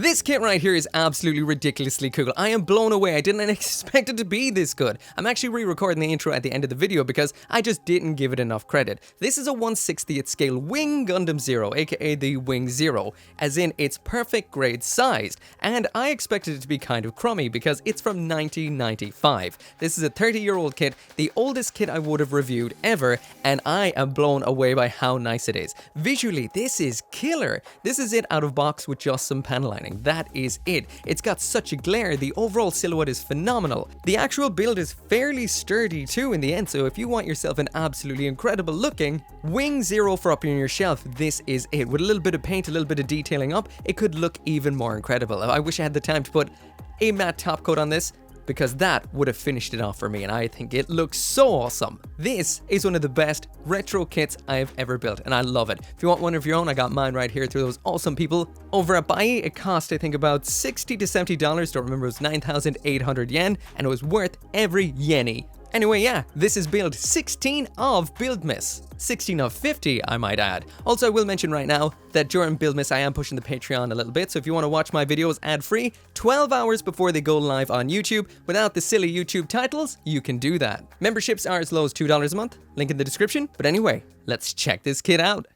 This kit right here is absolutely ridiculously cool. I am blown away. I didn't expect it to be this good. I'm actually re-recording the intro at the end of the video because I just didn't give it enough credit. This is a 1/60th scale Wing Gundam Zero, aka the Wing Zero, as in it's perfect grade sized, and I expected it to be kind of crummy because it's from 1995. This is a 30-year-old kit, the oldest kit I would have reviewed ever, and I am blown away by how nice it is. Visually, this is killer. This is it out of box with just some panel lining. That is it. It's got such a glare. The overall silhouette is phenomenal. The actual build is fairly sturdy too in the end, so if you want yourself an absolutely incredible looking Wing Zero for up on your shelf, this is it. With a little bit of paint, a little bit of detailing up, it could look even more incredible. I wish I had the time to put a matte top coat on this, because that would have finished it off for me, and I think it looks so awesome. This is one of the best retro kits I have ever built, and I love it. If you want one of your own, I got mine right here through those awesome people over at Bai. It cost, I think, about $60 to $70. Don't remember, it was 9,800 yen, and it was worth every yenny. Anyway, yeah, this is build 16 of Buildmas. 16 of 50, I might add. Also, I will mention right now that during Buildmas, I am pushing the Patreon a little bit, so if you want to watch my videos ad-free, 12 hours before they go live on YouTube, without the silly YouTube titles, you can do that. Memberships are as low as $2 a month, link in the description. But anyway, let's check this kit out.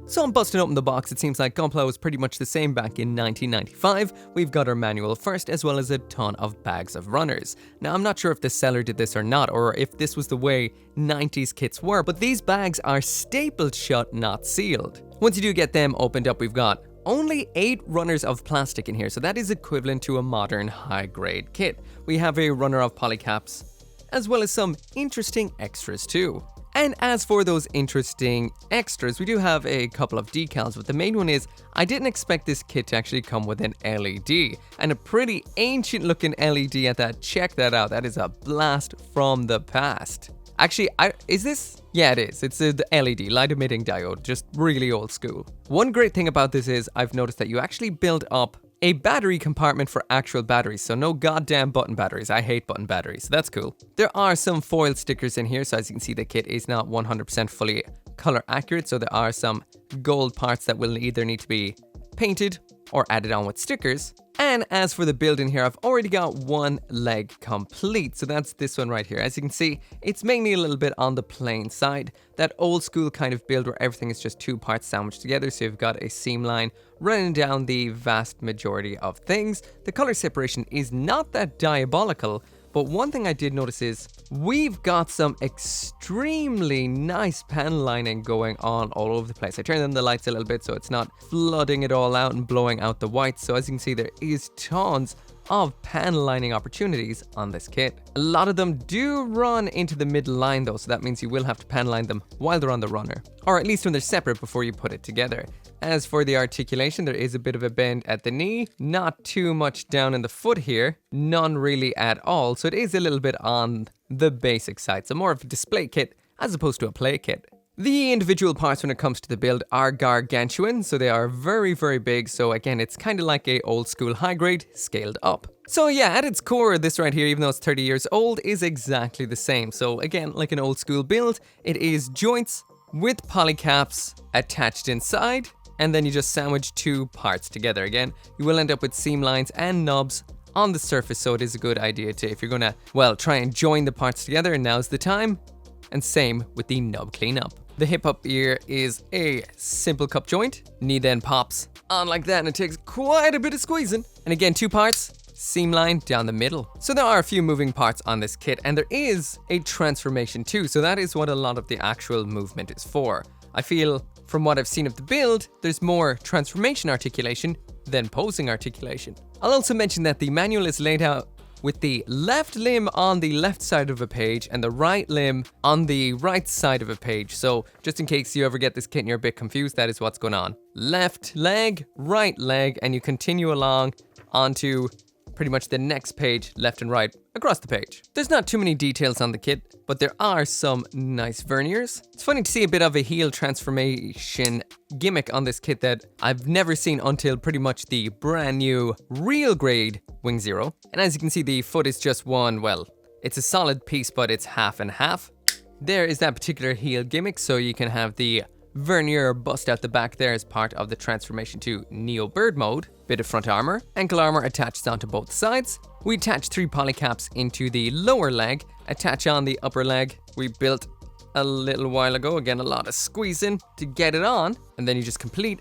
So I'm busting open the box. It seems like gunpla was pretty much the same back in 1995. We've got our manual first, as well as a ton of bags of runners. Now, I'm not sure if the seller did this or not, or if this was the way 90s kits were, but these bags are stapled shut, not sealed. Once you do get them opened up, we've got only 8 runners of plastic in here, so that is equivalent to a modern high-grade kit. We have a runner of polycaps, as well as some interesting extras too. And as for those interesting extras, we do have a couple of decals, but the main one is I didn't expect this kit to actually come with an LED, and a pretty ancient looking LED at that. Check that out. That is a blast from the past. Actually, is this? Yeah, it is. It's the LED, light emitting diode, just really old school. One great thing about this is I've noticed that you actually build up a battery compartment for actual batteries, so no goddamn button batteries. I hate button batteries, so that's cool. There are some foil stickers in here, so as you can see, the kit is not 100% fully color accurate, so there are some gold parts that will either need to be painted or added on with stickers. And as for the build in here, I've already got one leg complete, so that's this one right here. As you can see, it's mainly a little bit on the plain side, that old school kind of build where everything is just 2 parts sandwiched together, so you've got a seam line running down the vast majority of things. The color separation is not that diabolical, but one thing I did notice is we've got some extremely nice panel lining going on all over the place. I turned on the lights a little bit so it's not flooding it all out and blowing out the whites. So as you can see, there is tons of panel lining opportunities on this kit. A lot of them do run into the middle line though, so that means you will have to panel line them while they're on the runner, or at least when they're separate before you put it together. As for the articulation, there is a bit of a bend at the knee, not too much down in the foot here, none really at all, so it is a little bit on the basic side, so more of a display kit as opposed to a play kit. The individual parts when it comes to the build are gargantuan, so they are very, very big, so again, it's kind of like a old school high grade scaled up. So yeah, at its core, this right here, even though it's 30 years old, is exactly the same. So again, like an old school build, it is joints with polycaps attached inside, and then you just sandwich 2 parts together. Again, you will end up with seam lines and knobs on the surface, so it is a good idea to, if you're gonna, well, try and join the parts together, and now's the time. And same with the nub cleanup. The hip up here is a simple cup joint. Knee then pops on like that, and it takes quite a bit of squeezing. And again, 2 parts, seam line down the middle. So there are a few moving parts on this kit, and there is a transformation too. So that is what a lot of the actual movement is for. I feel from what I've seen of the build, there's more transformation articulation than posing articulation. I'll also mention that the manual is laid out with the left limb on the left side of a page and the right limb on the right side of a page. So just in case you ever get this kit and you're a bit confused, that is what's going on. Left leg, right leg, and you continue along onto pretty much the next page, left and right, across the page. There's not too many details on the kit, but there are some nice verniers. It's funny to see a bit of a heel transformation gimmick on this kit that I've never seen until pretty much the brand new real grade Wing Zero. And as you can see, the foot is just one, well, it's a solid piece, but it's half and half. There is that particular heel gimmick, so you can have the vernier bust out the back there as part of the transformation to Neo Bird mode. Bit of front armor. Ankle armor attaches onto both sides. We attach 3 polycaps into the lower leg, attach on the upper leg. We built a little while ago. Again, a lot of squeezing to get it on. And then you just complete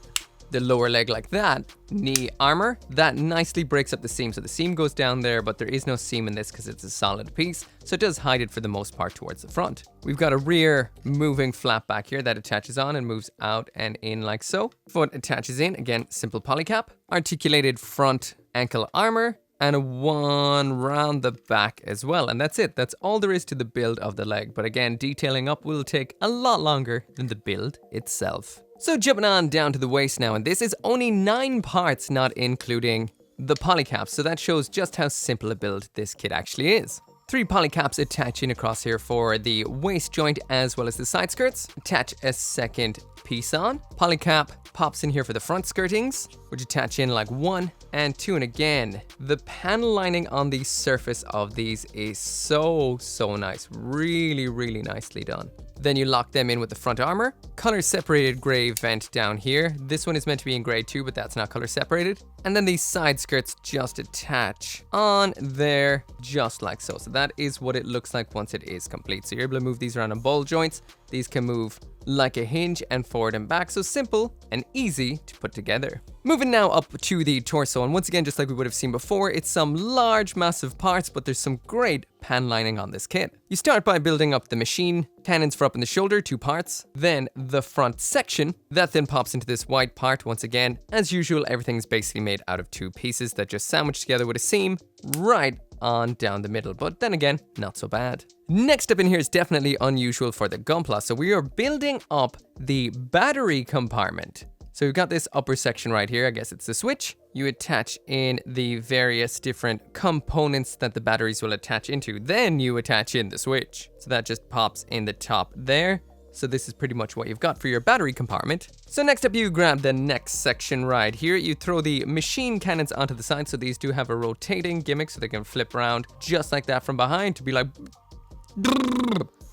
the lower leg like that. Knee armor, that nicely breaks up the seam. So the seam goes down there, but there is no seam in this because it's a solid piece. So it does hide it for the most part towards the front. We've got a rear moving flap back here that attaches on and moves out and in like so. Foot attaches in, again, simple polycap. Articulated front ankle armor. And a one round the back as well. And that's it. That's all there is to the build of the leg. But again, detailing up will take a lot longer than the build itself. So jumping on down to the waist now, and this is only 9 parts, not including the polycaps. So that shows just how simple a build this kit actually is. 3 polycaps attaching across here for the waist joint as well as the side skirts. Attach a second piece on. Polycap pops in here for the front skirtings, which attach in like 1 and 2. And again, the panel lining on the surface of these is so nice. Really nicely done. Then you lock them in with the front armor. Color separated gray vent down here. This one is meant to be in gray too, but that's not color separated. And then these side skirts just attach on there, just like so. So that is what it looks like once it is complete. So you're able to move these around on ball joints. These can move like a hinge and forward and back. So simple and easy to put together. Moving now up to the torso, and once again, just like we would have seen before, it's some large, massive parts, but there's some great pan lining on this kit. You start by building up the machine, cannons for up in the shoulder, 2 parts, then the front section, that then pops into this white part. Once again, as usual, everything's basically made out of 2 pieces that just sandwich together with a seam right on down the middle, but then again, not so bad. Next up in here is definitely unusual for the gunpla, so we are building up the battery compartment. So we've got this upper section right here. I guess it's the switch. You attach in the various different components that the batteries will attach into. Then you attach in the switch. So that just pops in the top there. So this is pretty much what you've got for your battery compartment. So next up, you grab the next section right here. You throw the machine cannons onto the side. So these do have a rotating gimmick so they can flip around just like that from behind to be like...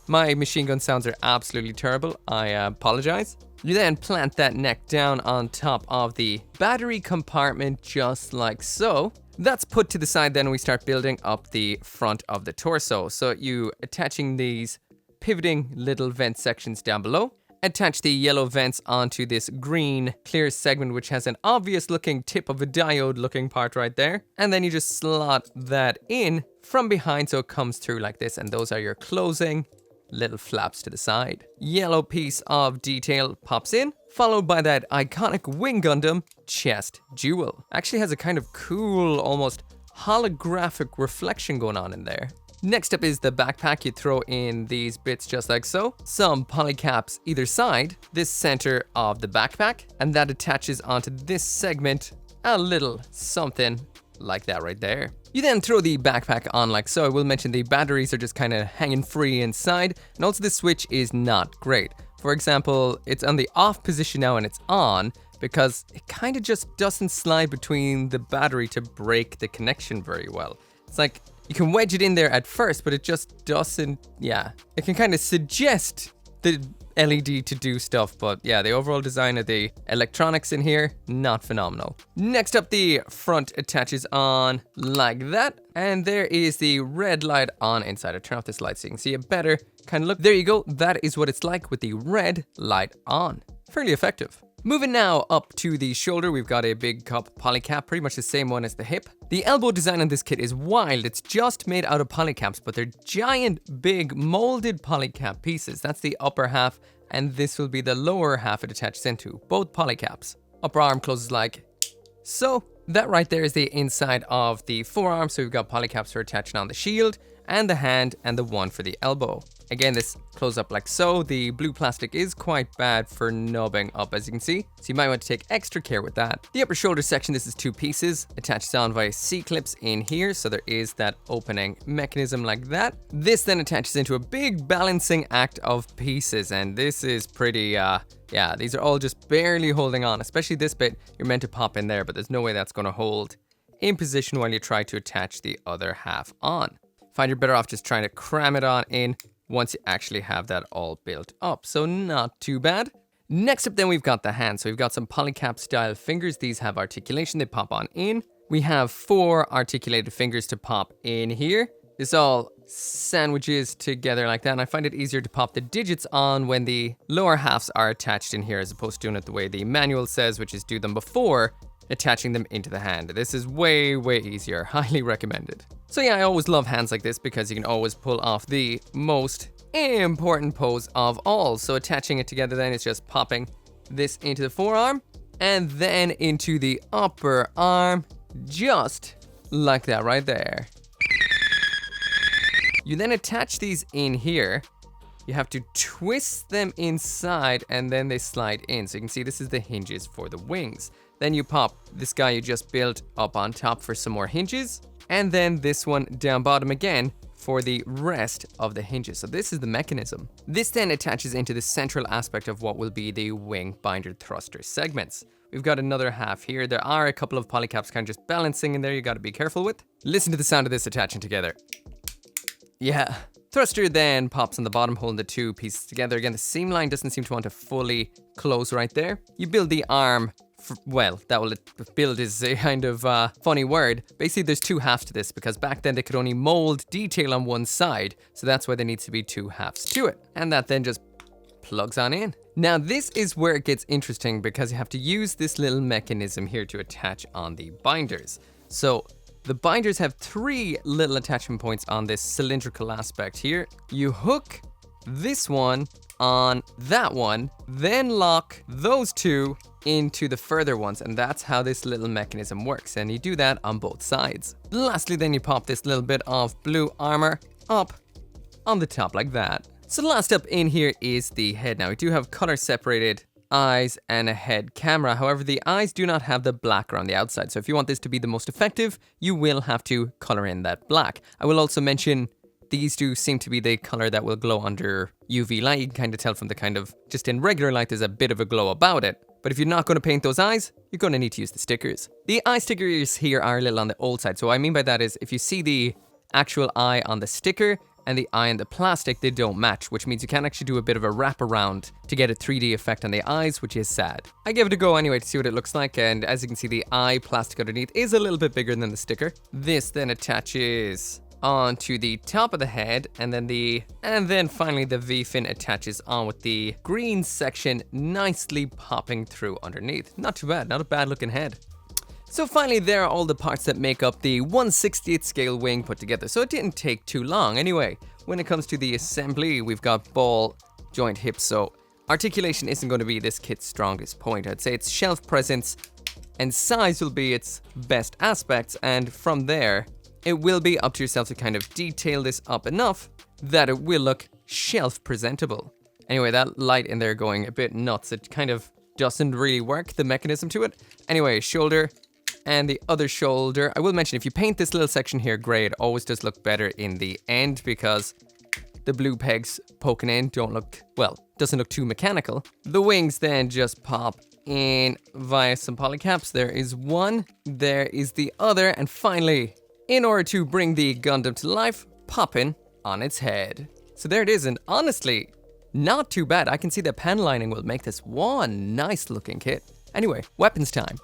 My machine gun sounds are absolutely terrible. I apologize. You then plant that neck down on top of the battery compartment just like so. That's put to the side, then we start building up the front of the torso. So you attaching these pivoting little vent sections down below. Attach the yellow vents onto this green clear segment, which has an obvious looking tip of a diode looking part right there. And then you just slot that in from behind so it comes through like this. And those are your closing little flaps to the side. Yellow piece of detail pops in, followed by that iconic Wing Gundam chest jewel. Actually has a kind of cool, almost holographic reflection going on in there. Next up is the backpack. You throw in these bits just like so. Some polycaps either side, this center of the backpack, and that attaches onto this segment, a little something like that right there. You then throw the backpack on like so. I will mention the batteries are just kind of hanging free inside, and also the switch is not great. For example, it's on the off position now and it's on because it kind of just doesn't slide between the battery to break the connection very well. It's like you can wedge it in there at first, but it just doesn't, it can kind of suggest the LED to do stuff, but yeah, the overall design of the electronics in here, not phenomenal. Next up, the front attaches on like that, and there is the red light on inside. I'll turn off this light so you can see a better kind of look. There you go, that is what it's like with the red light on. Fairly effective. Moving now up to the shoulder, we've got a big cup polycap, pretty much the same one as the hip. The elbow design on this kit is wild. It's just made out of polycaps, but they're giant, big, molded polycap pieces. That's the upper half, and this will be the lower half it attaches into, both polycaps. Upper arm closes like so. That right there is the inside of the forearm, so we've got polycaps for attaching on the shield, and the hand, and the one for the elbow. Again, this closes up like so. The blue plastic is quite bad for nubbing up, as you can see, so you might want to take extra care with that. The upper shoulder section, this is 2 pieces, attaches on via C-clips in here, so there is that opening mechanism like that. This then attaches into a big balancing act of pieces, and this is pretty, these are all just barely holding on, especially this bit. You're meant to pop in there, but there's no way that's going to hold in position while you try to attach the other half on. Find you're better off just trying to cram it on in once you actually have that all built up. So not too bad. Next up then we've got the hand. So we've got some polycap style fingers. These have articulation, they pop on in. We have 4 articulated fingers to pop in here. This all sandwiches together like that, and I find it easier to pop the digits on when the lower halves are attached in here as opposed to doing it the way the manual says, which is do them before attaching them into the hand. This is way easier, highly recommended. So yeah, I always love hands like this because you can always pull off the most important pose of all. So attaching it together then is just popping this into the forearm and then into the upper arm, just like that right there. You then attach these in here. You have to twist them inside and then they slide in. So you can see this is the hinges for the wings. Then you pop this guy you just built up on top for some more hinges. And then this one down bottom again for the rest of the hinges. So this is the mechanism. This then attaches into the central aspect of what will be the wing binder thruster segments. We've got another half here. There are a couple of polycaps kind of just balancing in there you got to be careful with. Listen to the sound of this attaching together. Yeah. Thruster then pops on the bottom, holding the 2 pieces together. Again, the seam line doesn't seem to want to fully close right there. You build the arm, well, that will build is a kind of funny word. Basically, there's 2 halves to this because back then they could only mold detail on one side. So that's why there needs to be 2 halves to it. And that then just plugs on in. Now, this is where it gets interesting because you have to use this little mechanism here to attach on the binders. So the binders have 3 little attachment points on this cylindrical aspect here. You hook this one on that one, then lock those 2 into the further ones, and that's how this little mechanism works, and you do that on both sides. Lastly, then you pop this little bit of blue armor up on the top like that. So last up in here is the head. Now we do have color separated eyes and a head camera. However, the eyes do not have the black around the outside. So if you want this to be the most effective, you will have to color in that black. I will also mention these do seem to be the color that will glow under UV light. You can kind of tell from the kind of, just in regular light, there's a bit of a glow about it. But if you're not going to paint those eyes, you're going to need to use the stickers. The eye stickers here are a little on the old side. So what I mean by that is if you see the actual eye on the sticker and the eye in the plastic, they don't match, which means you can actually do a bit of a wraparound to get a 3D effect on the eyes, which is sad. I gave it a go anyway to see what it looks like, and as you can see, the eye plastic underneath is a little bit bigger than the sticker. This then attaches onto the top of the head, and then finally the V-fin attaches on with the green section nicely popping through underneath. Not too bad, not a bad looking head. So finally, there are all the parts that make up the 1/60th scale wing put together. So it didn't take too long. Anyway, when it comes to the assembly, we've got ball joint hips. So articulation isn't going to be this kit's strongest point. I'd say its shelf presence and size will be its best aspects. And from there, it will be up to yourself to kind of detail this up enough that it will look shelf presentable. Anyway, that light in there going a bit nuts. It kind of doesn't really work, the mechanism to it. Anyway, shoulder and the other shoulder. I will mention, if you paint this little section here gray, it always does look better in the end because the blue pegs poking in doesn't look too mechanical. The wings then just pop in via some polycaps. There is one, there is the other, and finally, in order to bring the Gundam to life, popping on its head. So there it is, and honestly, not too bad. I can see the pen lining will make this one nice looking kit. Anyway, weapons time.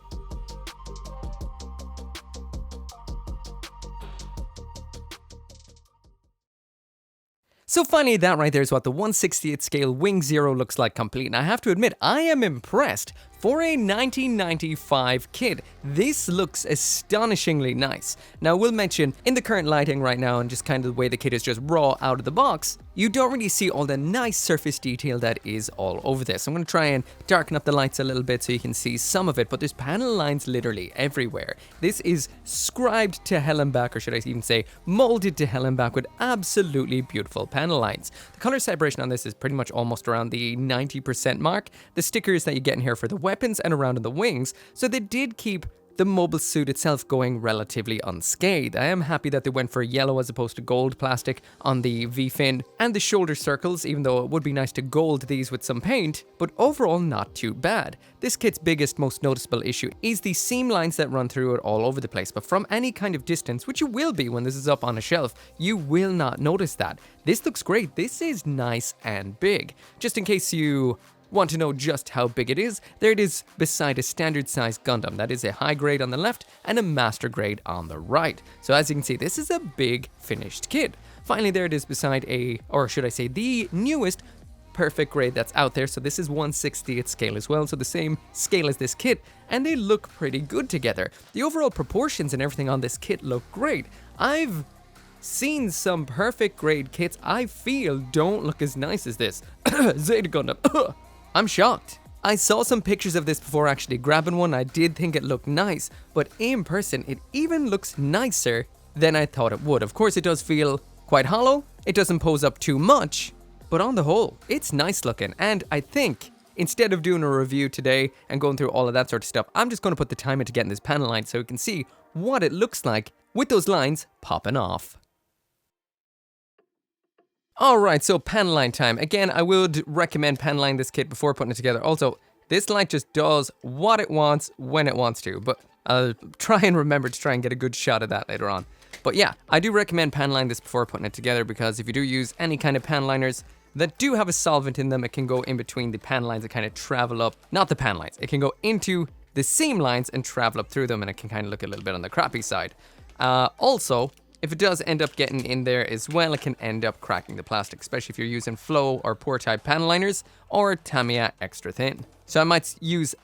So finally, that right there is what the 1/60th scale Wing Zero looks like complete. And I have to admit, I am impressed. For a 1995 kit, this looks astonishingly nice. Now, we'll mention, in the current lighting right now and just kind of the way the kit is just raw out of the box, you don't really see all the nice surface detail that is all over this. I'm going to try and darken up the lights a little bit so you can see some of it, but there's panel lines literally everywhere. This is scribed to hell and back, or should I even say molded to hell and back, with absolutely beautiful panel lines. The color separation on this is pretty much almost around the 90% mark. The stickers that you get in here for the weapons and around in the wings, so they did keep the mobile suit itself going relatively unscathed. I am happy that they went for yellow as opposed to gold plastic on the V-fin and the shoulder circles, even though it would be nice to gold these with some paint, but overall not too bad. This kit's biggest, most noticeable issue is the seam lines that run through it all over the place, but from any kind of distance, which you will be when this is up on a shelf, you will not notice that. This looks great. This is nice and big. Just in case you Want to know just how big it is? There it is beside a standard size Gundam. That is a high grade on the left and a master grade on the right. So as you can see, this is a big finished kit. Finally, there it is beside or should I say the newest perfect grade that's out there. So this is 1/60th scale as well, so the same scale as this kit, and they look pretty good together. The overall proportions and everything on this kit look great. I've seen some perfect grade kits I feel don't look as nice as this. Zeta Gundam. I'm shocked. I saw some pictures of this before actually grabbing one. I did think it looked nice, but in person it even looks nicer than I thought it would. Of course, it does feel quite hollow. It doesn't pose up too much, but on the whole, it's nice looking. And I think instead of doing a review today and going through all of that sort of stuff, I'm just going to put the time into getting this panel line so you can see what it looks like with those lines popping off. Alright, so panel line time. Again, I would recommend panel line this kit before putting it together. Also, this light just does what it wants when it wants to, but I'll try and remember to try and get a good shot of that later on. But yeah, I do recommend panel line this before putting it together, because if you do use any kind of panel liners that do have a solvent in them, it can go in between the panel lines and kind of travel up, not the panel lines, it can go into the seam lines and travel up through them, and it can kind of look a little bit on the crappy side. Also, if it does end up getting in there as well, it can end up cracking the plastic, especially if you're using flow or pour type panel liners or Tamiya extra thin. So I might use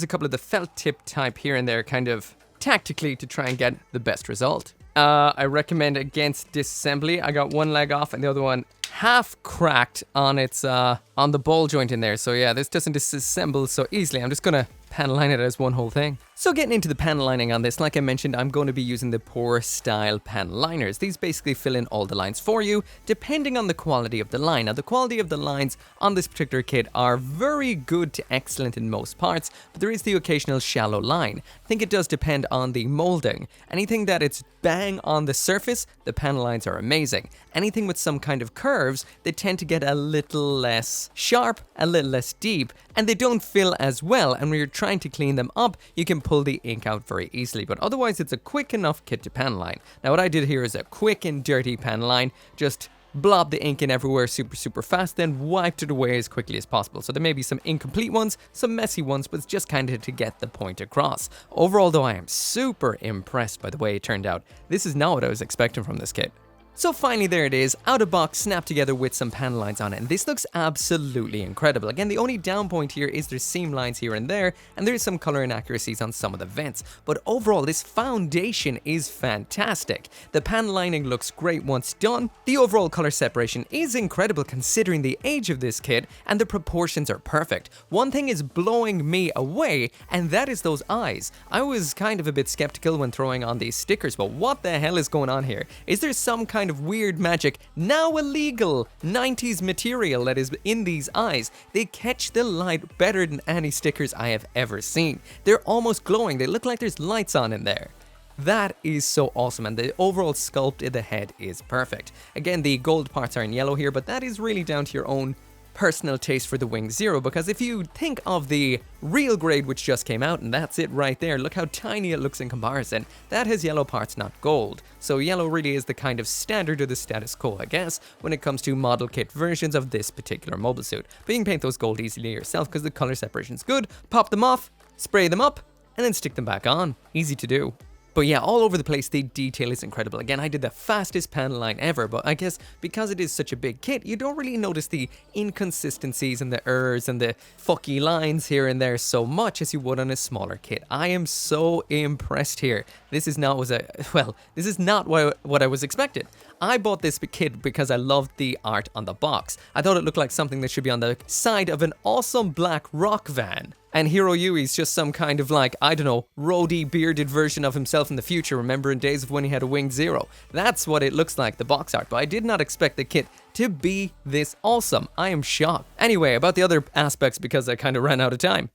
a couple of the felt tip type here and there, kind of tactically, to try and get the best result. I recommend against disassembly. I got one leg off and the other one half cracked on its on the ball joint in there. So yeah, this doesn't disassemble so easily. I'm just gonna panel line it as one whole thing. So getting into the panel lining on this, like I mentioned, I'm going to be using the pour style panel liners. These basically fill in all the lines for you, depending on the quality of the line. Now, the quality of the lines on this particular kit are very good to excellent in most parts, but there is the occasional shallow line. I think it does depend on the molding. Anything that it's bang on the surface, the panel lines are amazing. Anything with some kind of curves, they tend to get a little less sharp, a little less deep, and they don't fill as well. And when you're trying to clean them up, you can pull the ink out very easily, but otherwise it's a quick enough kit to panel line. Now what I did here is a quick and dirty panel line, just blobbed the ink in everywhere super fast, then wiped it away as quickly as possible. So there may be some incomplete ones, some messy ones, but it's just kind of to get the point across. Overall though, I am super impressed by the way it turned out. This is not what I was expecting from this kit. So finally there it is, out of box, snapped together with some panel lines on it, and this looks absolutely incredible. Again, the only down point here is there's seam lines here and there's some color inaccuracies on some of the vents, but overall this foundation is fantastic. The panel lining looks great once done, the overall color separation is incredible considering the age of this kit, and the proportions are perfect. One thing is blowing me away, and that is those eyes. I was kind of a bit skeptical when throwing on these stickers, but what the hell is going on here? Is there some kind of weird magic, now illegal 90s material that is in these eyes? They catch the light better than any stickers I have ever seen. They're almost glowing, they look like there's lights on in there. That is so awesome, and the overall sculpt in the head is perfect. Again, the gold parts are in yellow here, but that is really down to your own personal taste for the Wing Zero, because if you think of the real grade which just came out, and that's it right there, look how tiny it looks in comparison. That has yellow parts, not gold. So yellow really is the kind of standard or the status quo, I guess, when it comes to model kit versions of this particular mobile suit. But you can paint those gold easily yourself because the color separation is good. Pop them off, spray them up, and then stick them back on. Easy to do. But yeah, all over the place, the detail is incredible. Again, I did the fastest panel line ever, but I guess because it is such a big kit, you don't really notice the inconsistencies and the errors and the fucky lines here and there so much as you would on a smaller kit. I am so impressed here. This is not what I was expected. I bought this kit because I loved the art on the box. I thought it looked like something that should be on the side of an awesome black rock van. And Hiro Yui's just some kind of like, I don't know, roadie bearded version of himself in the future, remembering days of when he had a Winged Zero. That's what it looks like, the box art, but I did not expect the kit to be this awesome. I am shocked. Anyway, about the other aspects, because I kind of ran out of time.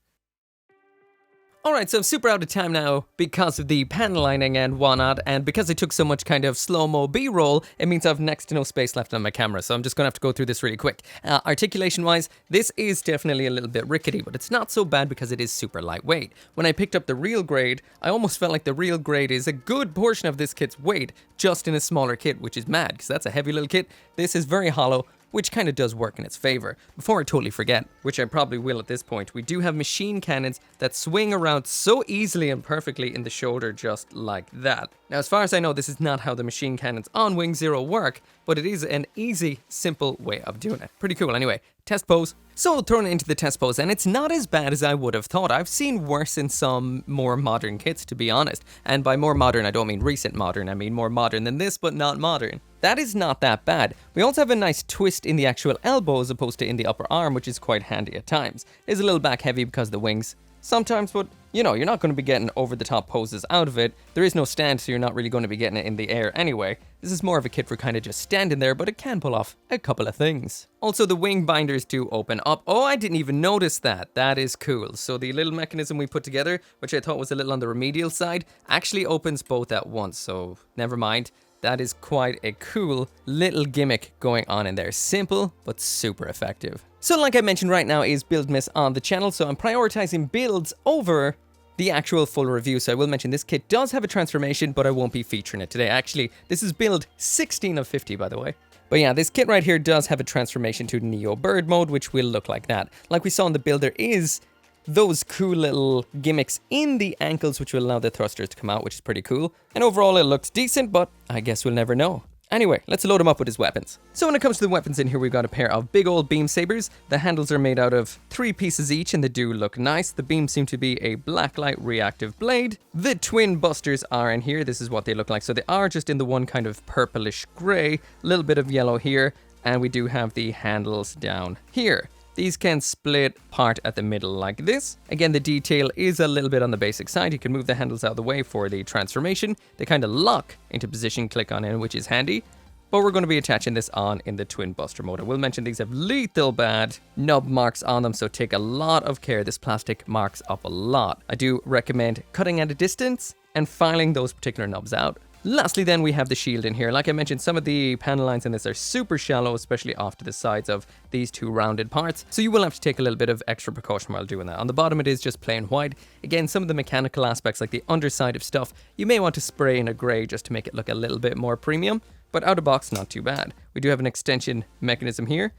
Alright, so I'm super out of time now because of the panel lining and whatnot, and because I took so much kind of slow-mo B-roll, it means I have next to no space left on my camera, so I'm just gonna have to go through this really quick. Articulation-wise, this is definitely a little bit rickety, but it's not so bad because it is super lightweight. When I picked up the real grade, I almost felt like the real grade is a good portion of this kit's weight, just in a smaller kit, which is mad, because that's a heavy little kit. This is very hollow, which kind of does work in its favor. Before I totally forget, which I probably will at this point, we do have machine cannons that swing around so easily and perfectly in the shoulder just like that. Now, as far as I know, this is not how the machine cannons on Wing Zero work, but it is an easy, simple way of doing it. Pretty cool. Anyway, test pose. So thrown into the test pose, and it's not as bad as I would have thought. I've seen worse in some more modern kits, to be honest. And by more modern, I don't mean recent modern, I mean more modern than this, but not modern. That is not that bad. We also have a nice twist in the actual elbow as opposed to in the upper arm, which is quite handy at times. It is a little back heavy because of the wings sometimes, but you know, you're not going to be getting over the top poses out of it. There is no stand, so you're not really going to be getting it in the air anyway. This is more of a kit for kind of just standing there, but it can pull off a couple of things. Also, the wing binders do open up. Oh, I didn't even notice that. That is cool. So the little mechanism we put together, which I thought was a little on the remedial side, actually opens both at once, so never mind. That is quite a cool little gimmick going on in there. Simple, but super effective. So like I mentioned, right now is Buildmas on the channel, so I'm prioritizing builds over the actual full review. So I will mention this kit does have a transformation, but I won't be featuring it today. Actually, this is build 16 of 50, by the way. But yeah, this kit right here does have a transformation to Neo Bird mode, which will look like that. Like we saw in the build, there is those cool little gimmicks in the ankles which will allow the thrusters to come out, which is pretty cool. And overall it looks decent, but I guess we'll never know. Anyway, let's load him up with his weapons. So when it comes to the weapons in here, we've got a pair of big old beam sabers. The handles are made out of 3 pieces each and they do look nice. The beams seem to be a blacklight reactive blade. The twin busters are in here. This is what they look like. So they are just in the one kind of purplish gray, a little bit of yellow here, and we do have the handles down here. These can split part at the middle like this. Again, the detail is a little bit on the basic side. You can move the handles out of the way for the transformation. They kind of lock into position, click on in, which is handy. But we're going to be attaching this on in the twin buster mode. I will mention these have lethal bad nub marks on them, so take a lot of care. This plastic marks up a lot. I do recommend cutting at a distance and filing those particular nubs out. Lastly then, we have the shield in here. Like I mentioned, some of the panel lines in this are super shallow, especially off to the sides of these 2 rounded parts. So you will have to take a little bit of extra precaution while doing that. On the bottom, it is just plain white. Again, some of the mechanical aspects, like the underside of stuff, you may want to spray in a gray just to make it look a little bit more premium. But out of box, not too bad. We do have an extension mechanism here.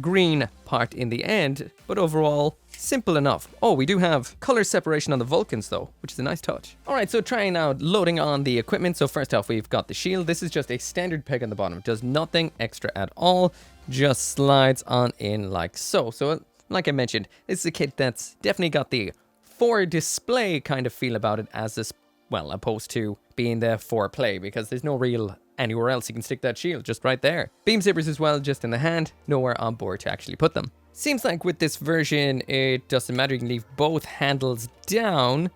Green part in the end, but overall simple enough. Oh, we do have color separation on the Vulcans though, which is a nice touch. All right, so trying out loading on the equipment. So first off, we've got the shield. This is just a standard peg on the bottom. It does nothing extra at all, just slides on in like so. So like I mentioned, this is a kit that's definitely got the for display kind of feel about it, as this, well, opposed to being there for play, because there's no real anywhere else you can stick that shield, just right there. Beam sabers as well, just in the hand, nowhere on board to actually put them. Seems like with this version, it doesn't matter. You can leave both handles down.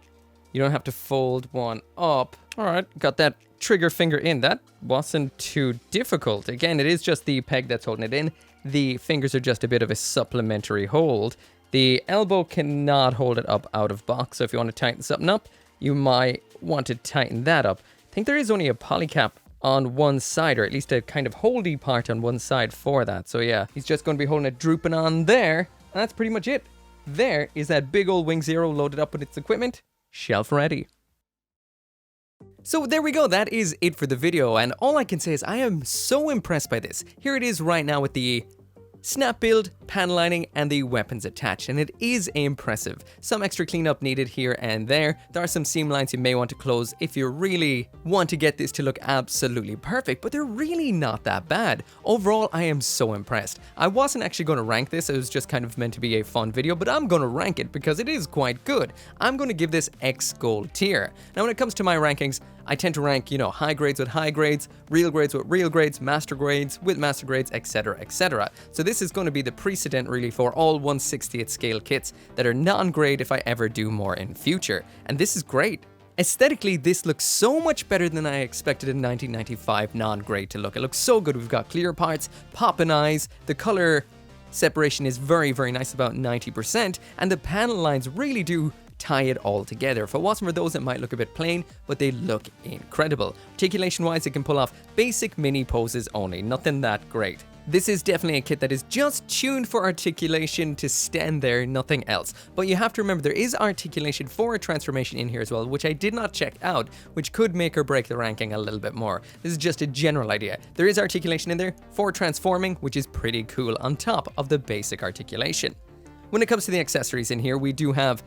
You don't have to fold one up. All right, got that trigger finger in. That wasn't too difficult. Again, it is just the peg that's holding it in. The fingers are just a bit of a supplementary hold. The elbow cannot hold it up out of box, so if you want to tighten something up, you might want to tighten that up. I think there is only a polycap on one side, or at least a kind of holdy part on one side for that. So yeah, he's just going to be holding it drooping on there, and that's pretty much it. There is that big old Wing Zero loaded up with its equipment, shelf ready. So there we go, that is it for the video, and all I can say is I am so impressed by this. Here it is right now with the snap build, panel lining, and the weapons attached, and it is impressive. Some extra cleanup needed here and there. There are some seam lines you may want to close if you really want to get this to look absolutely perfect, but they're really not that bad. Overall, I am so impressed. I wasn't actually going to rank this, it was just kind of meant to be a fun video, but I'm going to rank it because it is quite good. I'm going to give this X Gold tier. Now when it comes to my rankings, I tend to rank, you know, high grades with high grades, real grades with real grades, master grades with master grades, etc, etc. So this is going to be the precedent really for all 1/60th scale kits that are non-grade if I ever do more in future. And this is great. Aesthetically, this looks so much better than I expected a 1995 non-grade to look. It looks so good. We've got clear parts, popping eyes, the color separation is very, very nice, about 90%, and the panel lines really do tie it all together. If it wasn't for those, it might look a bit plain, but they look incredible. Articulation wise, it can pull off basic mini poses only, nothing that great. This is definitely a kit that is just tuned for articulation to stand there, nothing else. But you have to remember there is articulation for a transformation in here as well, which I did not check out, which could make or break the ranking a little bit more. This is just a general idea. There is articulation in there for transforming, which is pretty cool on top of the basic articulation. When it comes to the accessories in here, we do have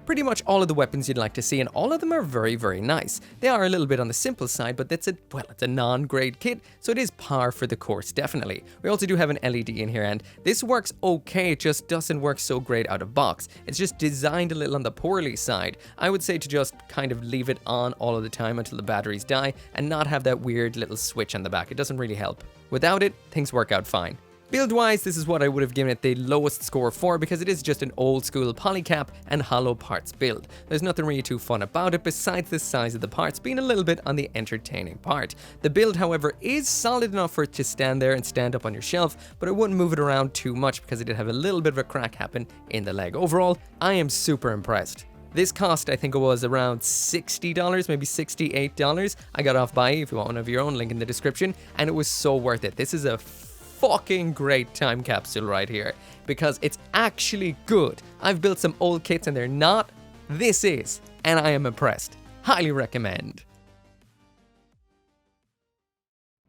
pretty much all of the weapons you'd like to see, and all of them are very, very nice. They are a little bit on the simple side, but it's a non-grade kit, so it is par for the course, definitely. We also do have an LED in here, and this works okay, it just doesn't work so great out of box. It's just designed a little on the poorly side. I would say to just kind of leave it on all of the time until the batteries die, and not have that weird little switch on the back. It doesn't really help. Without it, things work out fine. Build-wise, this is what I would have given it the lowest score for, because it is just an old-school polycap and hollow parts build. There's nothing really too fun about it besides the size of the parts being a little bit on the entertaining part. The build, however, is solid enough for it to stand there and stand up on your shelf, but I wouldn't move it around too much because it did have a little bit of a crack happen in the leg. Overall, I am super impressed. This cost, I think it was around $60, maybe $68. I got off by, if you want one of your own, link in the description, and it was so worth it. This is a fucking great time capsule right here, because it's actually good. I've built some old kits and they're not. This is, and I am impressed. Highly recommend.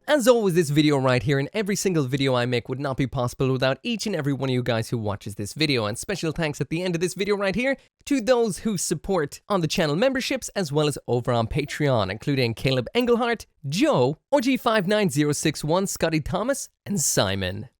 As always, this video right here and every single video I make would not be possible without each and every one of you guys who watches this video, and special thanks at the end of this video right here to those who support on the channel memberships as well as over on Patreon, including Caleb Engelhart, Joe, OG59061, Scotty Thomas, and Simon.